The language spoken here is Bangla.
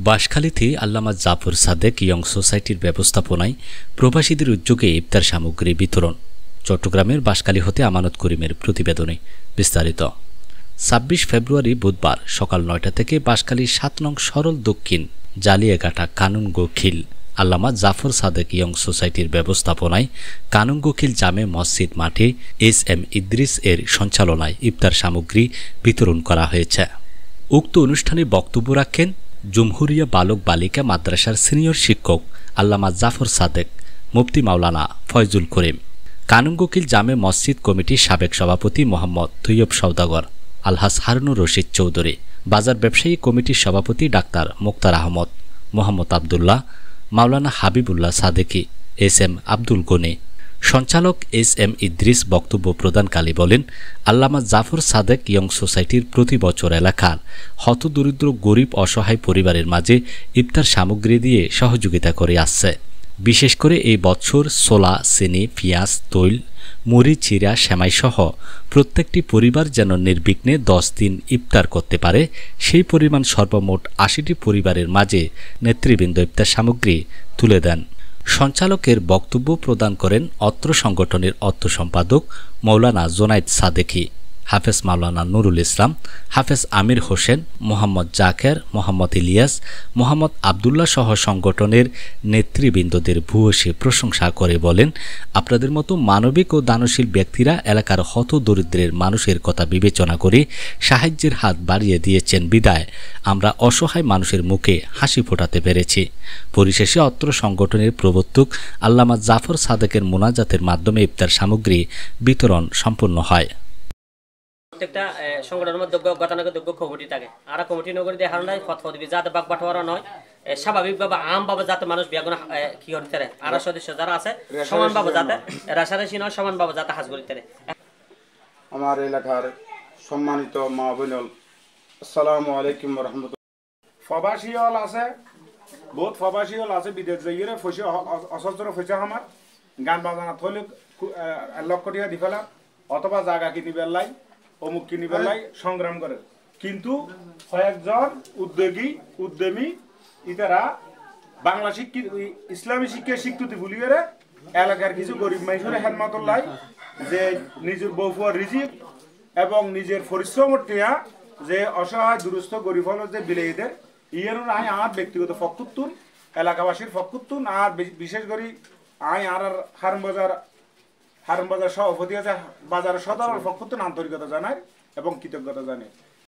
বাঁশখালীতে আল্লামা জাফর সাদেক ইয়ং সোসাইটির ব্যবস্থাপনায় প্রবাসীদের উদ্যোগে ইফতার সামগ্রী বিতরণ। চট্টগ্রামের বাঁশখালী হতে আমানত করিমের প্রতিবেদনে বিস্তারিত। ২৬ ফেব্রুয়ারি বুধবার সকাল ৯টা থেকে বাঁশখালী ৭ নং সরল দক্ষিণ জালিয়াঘাটা কানুনগোখিল আল্লামা জাফর সাদেক ইয়ং সোসাইটির ব্যবস্থাপনায় কানুনগোখিল জামে মসজিদ মাঠে এস.এম. ইদ্রিস এর সঞ্চালনায় ইফতার সামগ্রী বিতরণ করা হয়েছে। উক্ত অনুষ্ঠানে বক্তব্য রাখেন জুমহুরিয়া বালক বালিকা মাদ্রাসার সিনিয়র শিক্ষক আল্লামা জাফর সাদেক, মুফতি মাওলানা ফয়জুল করিম, কানুনগোখিল জামে মসজিদ কমিটির সাবেক সভাপতি মোহাম্মদ তৈয়ব সওদাগর, আলহাজ হারুনুর রশিদ চৌধুরী, বাজার ব্যবসায়ী কমিটির সভাপতি ডাক্তার মুক্তার আহমদ, মোহাম্মদ আবদুল্লাহ, মাওলানা হাবিবুল্লাহ সাদেকি, এস.এম. আব্দুল গনি। সঞ্চালক এস.এম. ইদ্রিস বক্তব্য প্রদানকালে বলেন, আল্লামা জাফর সাদেক ইয়ং সোসাইটির প্রতি বছর এলাকার হতদরিদ্র গরিব অসহায় পরিবারের মাঝে ইফতার সামগ্রী দিয়ে সহযোগিতা করে আসছে। বিশেষ করে এই বছর ছোলা, চিনি, পেঁয়াজ, তৈল, মুড়ি, চিরা, সেমাইসহ প্রত্যেকটি পরিবার যেন নির্বিঘ্নে ১০ দিন ইফতার করতে পারে, সেই পরিমাণ সর্বমোট ৮০টি পরিবারের মাঝে নেতৃবৃন্দ ইফতার সামগ্রী তুলে দেন। সঞ্চালকের বক্তব্য প্রদান করেন অত্র সংগঠনের অর্থ সম্পাদক মৌলানা জোনায়েদ সাদেকি, হাফেজ মাওলানা নুরুল ইসলাম, হাফেজ আমির হোসেন, মোহাম্মদ জাকের, মোহাম্মদ ইলিয়াস, মোহাম্মদ আবদুল্লাহ সহ সংগঠনের নেতৃবৃন্দদের ভূয়সী প্রশংসা করে বলেন, আপনাদের মতো মানবিক ও দানশীল ব্যক্তিরা এলাকার হতদরিদ্রের মানুষের কথা বিবেচনা করে সাহায্যের হাত বাড়িয়ে দিয়েছেন বিদায় আমরা অসহায় মানুষের মুখে হাসি ফোটাতে পেরেছি। পরিশেষে অত্র সংগঠনের প্রবর্তক আল্লামা জাফর সাদেকের মোনাজাতের মাধ্যমে ইফতার সামগ্রী বিতরণ সম্পন্ন হয়। প্রত্যেকটা সংগঠনের মধ্যে গতানুগতিক কমিটি থাকে, আর কমিটি নগরী দেখানো নাই ফতফত দিবি যাতে বাক বাটোয়ারা নয়, স্বাভাবিকভাবে আমভাবে যাতে মানুষ বিয়াগুন কি করতে পারে, আর সদস্য যারা আছে সমানভাবে যাতে রাশারাশি নয়, সমানভাবে যাতে হাজ করতে পারে। আমার এলাকার সম্মানিত মা বোনল, আসসালামু আলাইকুম রহমতুল্লাহ। প্রবাসী হল আছে, বহুত প্রবাসী হল আছে, বিদেশ যাইয়ে ফসে অসস্ত্র ফসে আমার গান বাজানা থলে লক্ষ টাকা দি ফেলা অথবা জায়গা কিনি বেলাই অমুক কিনি বেলাই সংগ্রাম করে, কিন্তু কয়েকজন উদ্যমী ইতারা বাংলা ইসলামী শিক্ষার স্বীকৃতি ভুলিয়ে এলাকার কিছু গরিব মানুষের হেলমাতল্লাই যে নিজের বউফুয়ার রিজিক এবং নিজের পরিশ্রমের টিয়া যে অসহায় দুরস্থ গরিব হল যে বিলেইদের ইয়ের আয় আর ব্যক্তিগত ফকুত্তুন এলাকাবাসীর ফকুত্তুন আর বিশেষ করে আয় আর হারম বাজার সভাপতি আছে বাজারের সদর ফকুত্তুন আন্তরিকতা জানায় এবং কৃতজ্ঞতা জানায়।